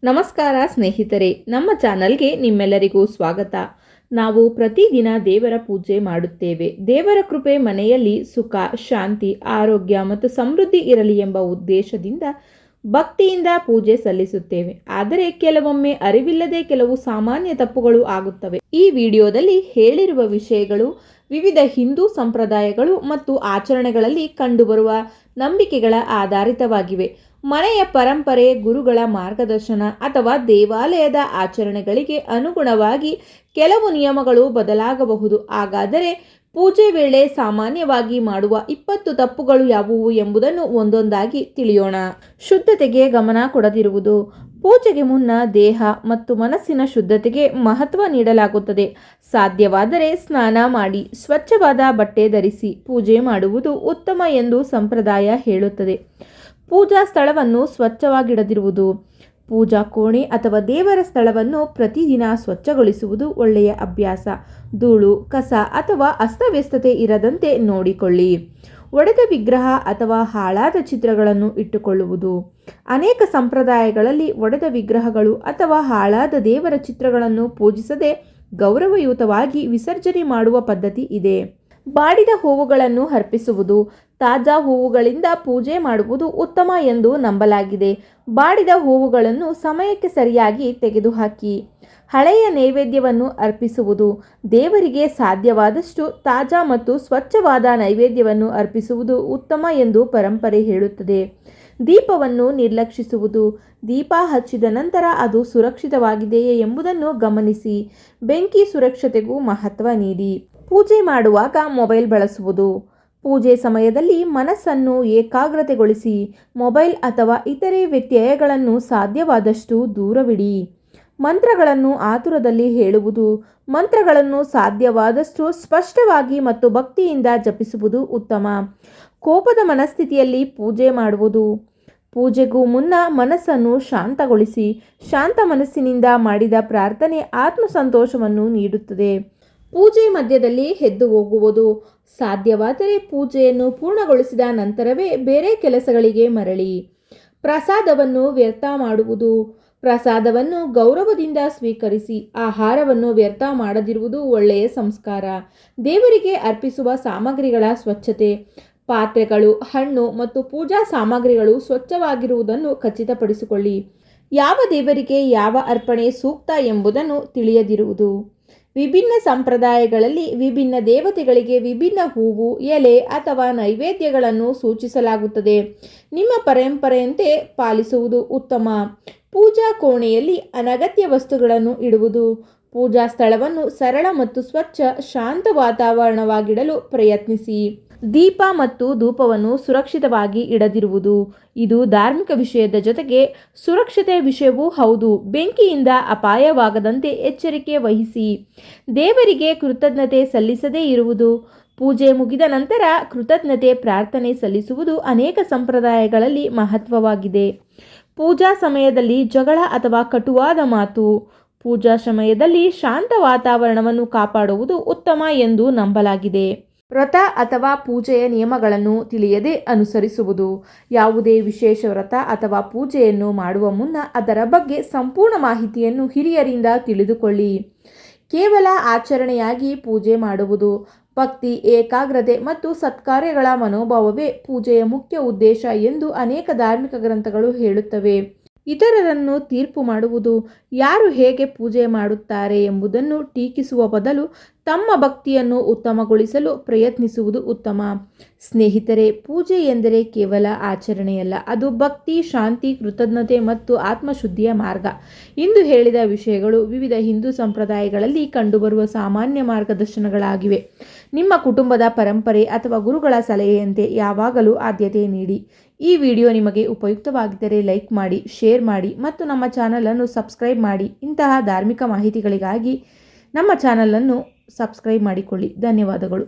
ನಮಸ್ಕಾರ ಸ್ನೇಹಿತರೆ, ನಮ್ಮ ಚಾನಲ್ಗೆ ನಿಮ್ಮೆಲ್ಲರಿಗೂ ಸ್ವಾಗತ. ನಾವು ಪ್ರತಿದಿನ ದೇವರ ಪೂಜೆ ಮಾಡುತ್ತೇವೆ. ದೇವರ ಕೃಪೆ ಮನೆಯಲ್ಲಿ ಸುಖ, ಶಾಂತಿ, ಆರೋಗ್ಯ ಮತ್ತು ಸಮೃದ್ಧಿ ಇರಲಿ ಎಂಬ ಉದ್ದೇಶದಿಂದ ಭಕ್ತಿಯಿಂದ ಪೂಜೆ ಸಲ್ಲಿಸುತ್ತೇವೆ. ಆದರೆ ಕೆಲವೊಮ್ಮೆ ಅರಿವಿಲ್ಲದೆ ಕೆಲವು ಸಾಮಾನ್ಯ ತಪ್ಪುಗಳು ಆಗುತ್ತವೆ. ಈ ವಿಡಿಯೋದಲ್ಲಿ ಹೇಳಿರುವ ವಿಷಯಗಳು ವಿವಿಧ ಹಿಂದೂ ಸಂಪ್ರದಾಯಗಳು ಮತ್ತು ಆಚರಣೆಗಳಲ್ಲಿ ಕಂಡುಬರುವ ನಂಬಿಕೆಗಳ ಆಧಾರಿತವಾಗಿವೆ. ಮನೆಯ ಪರಂಪರೆ, ಗುರುಗಳ ಮಾರ್ಗದರ್ಶನ ಅಥವಾ ದೇವಾಲಯದ ಆಚರಣೆಗಳಿಗೆ ಅನುಗುಣವಾಗಿ ಕೆಲವು ನಿಯಮಗಳು ಬದಲಾಗಬಹುದು. ಹಾಗಾದರೆ ಪೂಜೆ ವೇಳೆ ಸಾಮಾನ್ಯವಾಗಿ ಮಾಡುವ 20 ತಪ್ಪುಗಳು ಯಾವುವು ಎಂಬುದನ್ನು ಒಂದೊಂದಾಗಿ ತಿಳಿಯೋಣ. ಶುದ್ಧತೆಗೆ ಗಮನ ಕೊಡದಿರುವುದು. ಪೂಜೆಗೆ ಮುನ್ನ ದೇಹ ಮತ್ತು ಮನಸ್ಸಿನ ಶುದ್ಧತೆಗೆ ಮಹತ್ವ ನೀಡಲಾಗುತ್ತದೆ. ಸಾಧ್ಯವಾದರೆ ಸ್ನಾನ ಮಾಡಿ ಸ್ವಚ್ಛವಾದ ಬಟ್ಟೆ ಧರಿಸಿ ಪೂಜೆ ಮಾಡುವುದು ಉತ್ತಮ ಎಂದು ಸಂಪ್ರದಾಯ ಹೇಳುತ್ತದೆ. ಪೂಜಾ ಸ್ಥಳವನ್ನು ಸ್ವಚ್ಛವಾಗಿಡದಿರುವುದು. ಪೂಜಾ ಕೋಣೆ ಅಥವಾ ದೇವರ ಸ್ಥಳವನ್ನು ಪ್ರತಿದಿನ ಸ್ವಚ್ಛಗೊಳಿಸುವುದು ಒಳ್ಳೆಯ ಅಭ್ಯಾಸ. ಧೂಳು, ಕಸ ಅಥವಾ ಅಸ್ತವ್ಯಸ್ತತೆ ಇರದಂತೆ ನೋಡಿಕೊಳ್ಳಿ. ಒಡೆದ ವಿಗ್ರಹ ಅಥವಾ ಹಾಳಾದ ಚಿತ್ರಗಳನ್ನು ಇಟ್ಟುಕೊಳ್ಳುವುದು. ಅನೇಕ ಸಂಪ್ರದಾಯಗಳಲ್ಲಿ ಒಡೆದ ವಿಗ್ರಹಗಳು ಅಥವಾ ಹಾಳಾದ ದೇವರ ಚಿತ್ರಗಳನ್ನು ಪೂಜಿಸದೆ ಗೌರವಯುತವಾಗಿ ವಿಸರ್ಜನೆ ಮಾಡುವ ಪದ್ಧತಿ ಇದೆ. ಬಾಡಿದ ಹೂವುಗಳನ್ನು ಅರ್ಪಿಸುವುದು. ತಾಜಾ ಹೂವುಗಳಿಂದ ಪೂಜೆ ಮಾಡುವುದು ಉತ್ತಮ ಎಂದು ನಂಬಲಾಗಿದೆ. ಬಾಡಿದ ಹೂವುಗಳನ್ನು ಸಮಯಕ್ಕೆ ಸರಿಯಾಗಿ ತೆಗೆದುಹಾಕಿ. ಹಳೆಯ ನೈವೇದ್ಯವನ್ನು ಅರ್ಪಿಸುವುದು. ದೇವರಿಗೆ ಸಾಧ್ಯವಾದಷ್ಟು ತಾಜಾ ಮತ್ತು ಸ್ವಚ್ಛವಾದ ನೈವೇದ್ಯವನ್ನು ಅರ್ಪಿಸುವುದು ಉತ್ತಮ ಎಂದು ಪರಂಪರೆ ಹೇಳುತ್ತದೆ. ದೀಪವನ್ನು ನಿರ್ಲಕ್ಷಿಸುವುದು. ದೀಪ ಹಚ್ಚಿದ ನಂತರ ಅದು ಸುರಕ್ಷಿತವಾಗಿದೆಯೇ ಎಂಬುದನ್ನು ಗಮನಿಸಿ. ಬೆಂಕಿ ಸುರಕ್ಷತೆಗೂ ಮಹತ್ವ ನೀಡಿ. ಪೂಜೆ ಮಾಡುವಾಗ ಮೊಬೈಲ್ ಬಳಸುವುದು. ಪೂಜೆ ಸಮಯದಲ್ಲಿ ಮನಸ್ಸನ್ನು ಏಕಾಗ್ರತೆಗೊಳಿಸಿ ಮೊಬೈಲ್ ಅಥವಾ ಇತರೆ ವ್ಯತ್ಯಯಗಳನ್ನು ಸಾಧ್ಯವಾದಷ್ಟು ದೂರವಿಡಿ. ಮಂತ್ರಗಳನ್ನು ಆತುರದಲ್ಲಿ ಹೇಳುವುದು. ಮಂತ್ರಗಳನ್ನು ಸಾಧ್ಯವಾದಷ್ಟು ಸ್ಪಷ್ಟವಾಗಿ ಮತ್ತು ಭಕ್ತಿಯಿಂದ ಜಪಿಸುವುದು ಉತ್ತಮ. ಕೋಪದ ಮನಸ್ಥಿತಿಯಲ್ಲಿ ಪೂಜೆ ಮಾಡುವುದು. ಪೂಜೆಗೂ ಮುನ್ನ ಮನಸ್ಸನ್ನು ಶಾಂತಗೊಳಿಸಿ. ಶಾಂತ ಮನಸ್ಸಿನಿಂದ ಮಾಡಿದ ಪ್ರಾರ್ಥನೆ ಆತ್ಮಸಂತೋಷವನ್ನು ನೀಡುತ್ತದೆ. ಪೂಜೆ ಮಧ್ಯದಲ್ಲಿ ಎದ್ದು ಹೋಗುವುದು. ಸಾಧ್ಯವಾದರೆ ಪೂಜೆಯನ್ನು ಪೂರ್ಣಗೊಳಿಸಿದ ನಂತರವೇ ಬೇರೆ ಕೆಲಸಗಳಿಗೆ ಮರಳಿ. ಪ್ರಸಾದವನ್ನು ವ್ಯರ್ಥ ಮಾಡುವುದು. ಪ್ರಸಾದವನ್ನು ಗೌರವದಿಂದ ಸ್ವೀಕರಿಸಿ. ಆಹಾರವನ್ನು ವ್ಯರ್ಥ ಮಾಡದಿರುವುದು ಒಳ್ಳೆಯ ಸಂಸ್ಕಾರ. ದೇವರಿಗೆ ಅರ್ಪಿಸುವ ಸಾಮಗ್ರಿಗಳ ಸ್ವಚ್ಛತೆ. ಪಾತ್ರೆಗಳು, ಹಣ್ಣು ಮತ್ತು ಪೂಜಾ ಸಾಮಗ್ರಿಗಳು ಸ್ವಚ್ಛವಾಗಿರುವುದನ್ನು ಖಚಿತಪಡಿಸಿಕೊಳ್ಳಿ. ಯಾವ ದೇವರಿಗೆ ಯಾವ ಅರ್ಪಣೆ ಸೂಕ್ತ ಎಂಬುದನ್ನು ತಿಳಿಯದಿರುವುದು. ವಿಭಿನ್ನ ಸಂಪ್ರದಾಯಗಳಲ್ಲಿ ವಿಭಿನ್ನ ದೇವತೆಗಳಿಗೆ ವಿಭಿನ್ನ ಹೂವು, ಎಲೆ ಅಥವಾ ನೈವೇದ್ಯಗಳನ್ನು ಸೂಚಿಸಲಾಗುತ್ತದೆ. ನಿಮ್ಮ ಪರಂಪರೆಯಂತೆ ಪಾಲಿಸುವುದು ಉತ್ತಮ. ಪೂಜಾ ಕೋಣೆಯಲ್ಲಿ ಅನಗತ್ಯ ವಸ್ತುಗಳನ್ನು ಇಡುವುದು. ಪೂಜಾ ಸ್ಥಳವನ್ನು ಸರಳ ಮತ್ತು ಸ್ವಚ್ಛ, ಶಾಂತ ವಾತಾವರಣವಾಗಿಡಲು ಪ್ರಯತ್ನಿಸಿ. ದೀಪ ಮತ್ತು ಧೂಪವನ್ನು ಸುರಕ್ಷಿತವಾಗಿ ಇಡದಿರುವುದು. ಇದು ಧಾರ್ಮಿಕ ವಿಷಯದ ಜೊತೆಗೆ ಸುರಕ್ಷತೆ ವಿಷಯವೂ ಹೌದು. ಬೆಂಕಿಯಿಂದ ಅಪಾಯವಾಗದಂತೆ ಎಚ್ಚರಿಕೆ ವಹಿಸಿ. ದೇವರಿಗೆ ಕೃತಜ್ಞತೆ ಸಲ್ಲಿಸದೇ ಇರುವುದು. ಪೂಜೆ ಮುಗಿದ ನಂತರ ಕೃತಜ್ಞತೆ ಪ್ರಾರ್ಥನೆ ಸಲ್ಲಿಸುವುದು ಅನೇಕ ಸಂಪ್ರದಾಯಗಳಲ್ಲಿ ಮಹತ್ವವಾಗಿದೆ. ಪೂಜಾ ಸಮಯದಲ್ಲಿ ಜಗಳ ಅಥವಾ ಕಟುವಾದ ಮಾತು. ಪೂಜಾ ಸಮಯದಲ್ಲಿ ಶಾಂತ ವಾತಾವರಣವನ್ನು ಕಾಪಾಡುವುದು ಉತ್ತಮ ಎಂದು ನಂಬಲಾಗಿದೆ. ವ್ರತ ಅಥವಾ ಪೂಜೆಯ ನಿಯಮಗಳನ್ನು ತಿಳಿಯದೆ ಅನುಸರಿಸುವುದು. ಯಾವುದೇ ವಿಶೇಷ ವ್ರತ ಅಥವಾ ಪೂಜೆಯನ್ನು ಮಾಡುವ ಮುನ್ನ ಅದರ ಬಗ್ಗೆ ಸಂಪೂರ್ಣ ಮಾಹಿತಿಯನ್ನು ಹಿರಿಯರಿಂದ ತಿಳಿದುಕೊಳ್ಳಿ. ಕೇವಲ ಆಚರಣೆಯಾಗಿ ಪೂಜೆ ಮಾಡುವುದು. ಭಕ್ತಿ, ಏಕಾಗ್ರತೆ ಮತ್ತು ಸತ್ಕಾರ್ಯಗಳ ಮನೋಭಾವವೇ ಪೂಜೆಯ ಮುಖ್ಯ ಉದ್ದೇಶ ಎಂದು ಅನೇಕ ಧಾರ್ಮಿಕ ಗ್ರಂಥಗಳು ಹೇಳುತ್ತವೆ. ಇತರರನ್ನು ತೀರ್ಪು ಮಾಡುವುದು. ಯಾರು ಹೇಗೆ ಪೂಜೆ ಮಾಡುತ್ತಾರೆ ಎಂಬುದನ್ನು ಟೀಕಿಸುವ ಬದಲು ತಮ್ಮ ಭಕ್ತಿಯನ್ನು ಉತ್ತಮಗೊಳಿಸಲು ಪ್ರಯತ್ನಿಸುವುದು ಉತ್ತಮ. ಸ್ನೇಹಿತರೆ, ಪೂಜೆ ಎಂದರೆ ಕೇವಲ ಆಚರಣೆಯಲ್ಲ, ಅದು ಭಕ್ತಿ, ಶಾಂತಿ, ಕೃತಜ್ಞತೆ ಮತ್ತು ಆತ್ಮಶುದ್ಧಿಯ ಮಾರ್ಗ. ಇಂದು ಹೇಳಿದ ವಿಷಯಗಳು ವಿವಿಧ ಹಿಂದೂ ಸಂಪ್ರದಾಯಗಳಲ್ಲಿ ಕಂಡುಬರುವ ಸಾಮಾನ್ಯ ಮಾರ್ಗದರ್ಶನಗಳಾಗಿವೆ. ನಿಮ್ಮ ಕುಟುಂಬದ ಪರಂಪರೆ ಅಥವಾ ಗುರುಗಳ ಸಲಹೆಯಂತೆ ಯಾವಾಗಲೂ ಆದ್ಯತೆ ನೀಡಿ. ಈ ವಿಡಿಯೋ ನಿಮಗೆ ಉಪಯುಕ್ತವಾಗಿದ್ದರೆ ಲೈಕ್ ಮಾಡಿ, ಶೇರ್ ಮಾಡಿ ಮತ್ತು ನಮ್ಮ ಚಾನಲನ್ನು ಸಬ್ಸ್ಕ್ರೈಬ್ ಮಾಡಿ. ಇಂತಹ ಧಾರ್ಮಿಕ ಮಾಹಿತಿಗಳಿಗಾಗಿ ನಮ್ಮ ಚಾನಲನ್ನು ಸಬ್ಸ್ಕ್ರೈಬ್ ಮಾಡಿಕೊಳ್ಳಿ. ಧನ್ಯವಾದಗಳು.